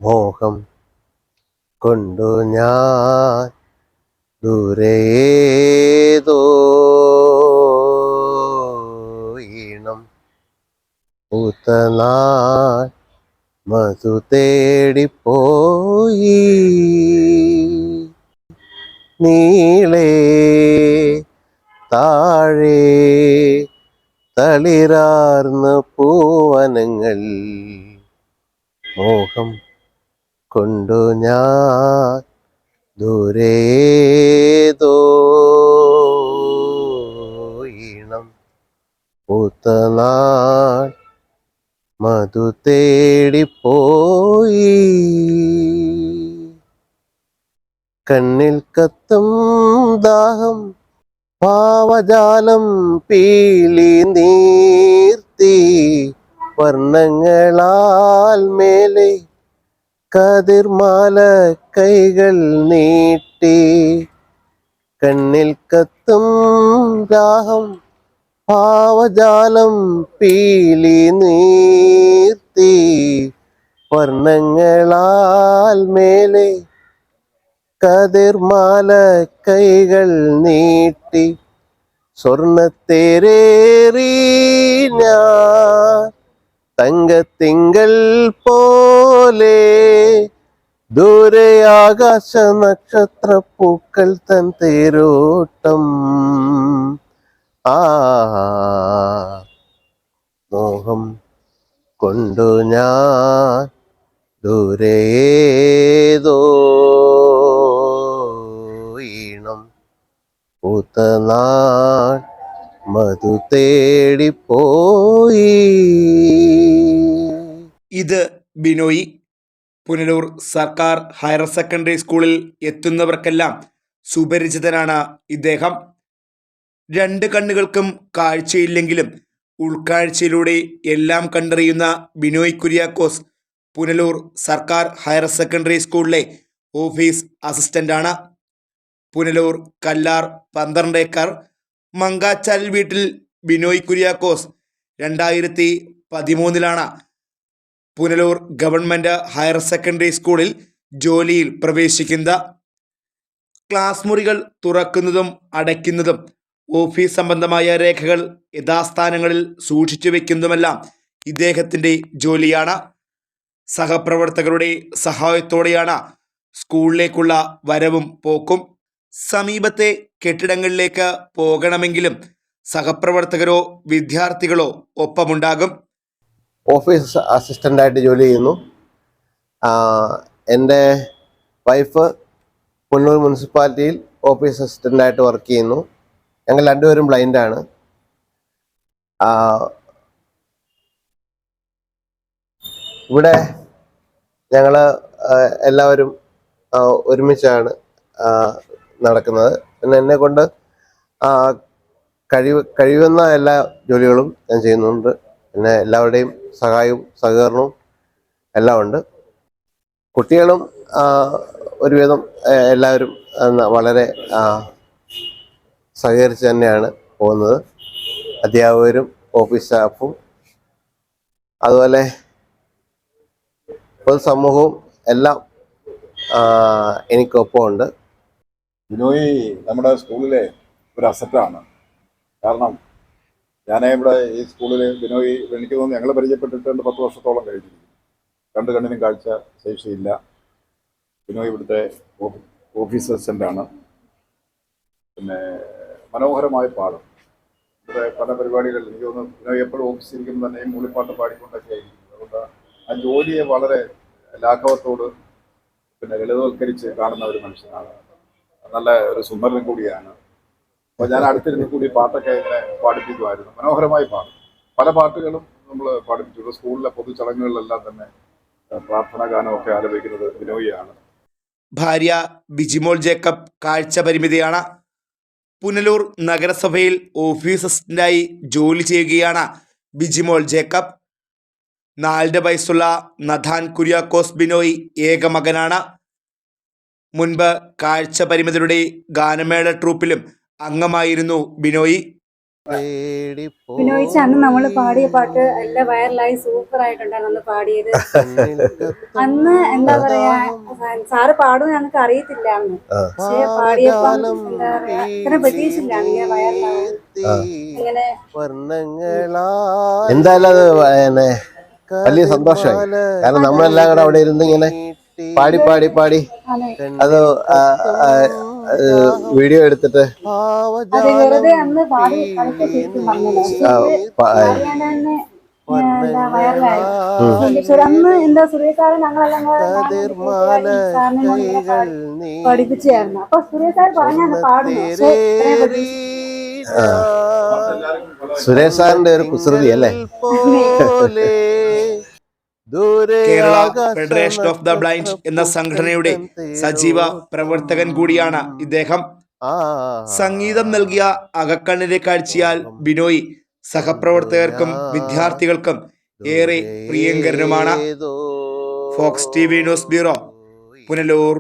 മോഹം കൊണ്ടു ഞാൻ ദൂരേതോ ഈണം പൂത്തനാൾ മധു തേടിപ്പോയി നീളേ താഴെ തളിരാർന്ന പൂവനങ്ങൾ മോഹം കൊണ്ടു ഞാൻ ദൂരേതോ ഈണം പൂത്തനാൾ മധു തേടിപ്പോയി കണ്ണിൽ കത്തും ദാഹം ഭാവജാലം പീലി നീർത്തി വർണ്ണങ്ങളാൽ മേലെ കതിർമാല കൈകൾ നീട്ടി കണ്ണിൽ കത്തും ദാഹം ഭാവജാലം പീലി നീർത്തി വർണ്ണങ്ങളാൽ മേലെ കതിർമാല കൈകൾ നീട്ടി സ്വർണത്തേരേറി ഞാൻ തങ്കത്തിങ്കൾ പോലെ ദൂരെ ആകാശ നക്ഷത്ര പൂക്കൾ തൻ തേരോട്ടം ആ മോഹം കൊണ്ടു ഞാൻ ദൂരേതോ ഈണം പൂത്തനാൾ മധു തേടിപ്പോയി. ഇത് ബിനോയ്. പുനലൂർ സർക്കാർ ഹയർ സെക്കൻഡറി സ്കൂളിൽ എത്തുന്നവർക്കെല്ലാം സുപരിചിതനാണ് ഇദ്ദേഹം. രണ്ട് കണ്ണുകൾക്കും കാഴ്ചയില്ലെങ്കിലും ഉൾക്കാഴ്ചയിലൂടെ എല്ലാം കണ്ടറിയുന്ന ബിനോയ് കുര്യാക്കോസ് പുനലൂർ സർക്കാർ ഹയർ സെക്കൻഡറി സ്കൂളിലെ ഓഫീസ് അസിസ്റ്റൻ്റാണ്. പുനലൂർ കല്ലാർ 12 ഏക്കർ മങ്കാച്ചാൽ വീട്ടിൽ Binoy Kuriakose 2013 Punalur government higher secondary സ്കൂളിൽ ജോലിയിൽ പ്രവേശിക്കുന്നത്. ക്ലാസ് മുറികൾ തുറക്കുന്നതും അടയ്ക്കുന്നതും ഓഫീസ് സംബന്ധമായ രേഖകൾ യഥാസ്ഥാനങ്ങളിൽ സൂക്ഷിച്ചു വയ്ക്കുന്നതുമെല്ലാം ഇദ്ദേഹത്തിൻ്റെ ജോലിയാണ്. സഹപ്രവർത്തകരുടെ സഹായത്തോടെയാണ് സ്കൂളിലേക്കുള്ള വരവും പോക്കും. സമീപത്തെ കെട്ടിടങ്ങളിലേക്ക് പോകണമെങ്കിലും സഹപ്രവർത്തകരോ വിദ്യാർത്ഥികളോ ഒപ്പമുണ്ടാകും. ഓഫീസ് അസിസ്റ്റൻ്റായിട്ട് ജോലി ചെയ്യുന്നു. എൻ്റെ വൈഫ് പുനലൂർ മുനിസിപ്പാലിറ്റിയിൽ ഓഫീസ് അസിസ്റ്റൻ്റായിട്ട് വർക്ക് ചെയ്യുന്നു. ഞങ്ങൾ രണ്ടുപേരും ബ്ലൈൻഡാണ്. ഇവിടെ ഞങ്ങൾ എല്ലാവരും ഒരുമിച്ചാണ് നടക്കുന്നത്. പിന്നെ എന്നെ കൊണ്ട് കഴിയുന്ന എല്ലാ ജോലികളും ഞാൻ ചെയ്യുന്നുണ്ട്. പിന്നെ എല്ലാവരുടെയും സഹായവും സഹകരണവും എല്ലാം ഉണ്ട്. കുട്ടികളും ഒരുവിധം എല്ലാവരും വളരെ സഹകരിച്ച് തന്നെയാണ് പോകുന്നത്. അധ്യാപകരും ഓഫീസ് സ്റ്റാഫും അതുപോലെ പൊതുസമൂഹവും എല്ലാം എനിക്കൊപ്പമുണ്ട്. ബിനോയ് നമ്മുടെ സ്കൂളിലെ ഒരു അസറ്റാണ്. കാരണം ഞാൻ ഇവിടെ ഈ സ്കൂളിൽ ബിനോയ് എനിക്ക് തോന്നുന്നു ഞങ്ങൾ പരിചയപ്പെട്ടിട്ട് 10 വർഷത്തോളം കഴിഞ്ഞിരിക്കുന്നു. രണ്ട് കണ്ണിനും കാഴ്ച ശേഷിയില്ല. ബിനോയ് ഇവിടുത്തെ ഓഫീസ് അസിസ്റ്റൻ്റാണ്. പിന്നെ മനോഹരമായ പാടും. ഇവിടെ പല പരിപാടികളിൽ എനിക്ക് തോന്നുന്നു ബിനോയ് എപ്പോഴും ഓഫീസിൽ ഇരിക്കുമ്പോൾ തന്നെ മൂളിപ്പാട്ട് പാടിക്കൊണ്ടൊക്കെ ആയിരിക്കും. അതുകൊണ്ട് ആ ജോലിയെ വളരെ ലാഘവത്തോട് പിന്നെ ലളിതവൽക്കരിച്ച് കാണുന്ന ഒരു മനുഷ്യനാണ്. നല്ല ഒരു സുന്ദരനും കൂടിയാണ്. അപ്പോൾ ഞാൻ അടുത്തിരുന്ന് കൂടി പാട്ടൊക്കെ ഇങ്ങനെ പാടിപ്പിക്കുമായിരുന്നു. മനോഹരമായി പാടും. പല പാട്ടുകളും നമ്മൾ പാടിപ്പിച്ചു. സ്കൂളിലെ പൊതു ചടങ്ങുകളിലെല്ലാം തന്നെ പ്രാർത്ഥനാ ഗാനമൊക്കെ ആലപിക്കുന്നത് ബിനോയിയാണ്. ഭാര്യ ബിജിമോൾ ജേക്കബ് കാഴ്ച പരിമിതിയാണ്. പുനലൂർ നഗരസഭയിൽ ഓഫീസ് അസിസ്റ്റൻ്റായി ജോലി ചെയ്യുകയാണ് ബിജിമോൾ ജേക്കബ്. 4 വയസ്സുള്ള നഥാൻ കുര്യാക്കോസ് ബിനോയ് ഏക മകനാണ്. മുൻപ് കാഴ്ച പരിമിതരുടെ ഗാനമേള ട്രൂപ്പിലും അംഗമായിരുന്നു ബിനോയ്. ബിനോയിച്ച അന്ന് നമ്മൾ പാടിയ പാട്ട് എല്ലാം വൈറലായി സൂപ്പർ ആയിട്ടുണ്ടായിരുന്നു അന്ന് പാടിയത്. അന്ന് എന്താ പറയാ, സാറ് പാടും ഞങ്ങൾക്ക് അറിയത്തില്ല അന്ന്, പക്ഷെ പാടിയപ്പം എന്താ പറയാ ഇത്ര പ്രതീക്ഷിച്ചില്ല ഇങ്ങനെ വൈറലാവും ഇങ്ങനെ. എന്തായാലും അത് പിന്നെ വലിയ സന്തോഷമായി. കാരണം നമ്മളെല്ലാം കൂടെ അവിടെ ഇരുന്ന് ഇങ്ങനെ പാടി പാടി പാടി അത് വീഡിയോ എടുത്തിട്ട് അത് വെറുതെ അന്ന് പാടി കളിച്ച ശരിക്കും പറഞ്ഞത് വൈറലായി. അന്ന് എന്താ സുരേഷ് സാറ് ഞങ്ങളെല്ലാം പഠിപ്പിച്ചായിരുന്നു. അപ്പൊ സുരേഷ് സാർ പറഞ്ഞാണ് പാടുന്നു, പക്ഷെ ഇത്രയും പ്രതീക്ഷിച്ചില്ല. സുരേഷ് സാറിന്റെ ഒരു കുസൃതി അല്ലേ. Kerala federation of the blind എന്ന സംഘടനയുടെ സജീവ പ്രവർത്തകൻ കൂടിയാണ് ഇദ്ദേഹം. സംഗീതം നൽകിയ അകക്കണ്ണിന്റെ കാഴ്ചയാൽ ബിനോയ് സഹപ്രവർത്തകർക്കും വിദ്യാർത്ഥികൾക്കും ഏറെ പ്രിയങ്കരനുമാണ്. Fox TV news bureau, Punalur.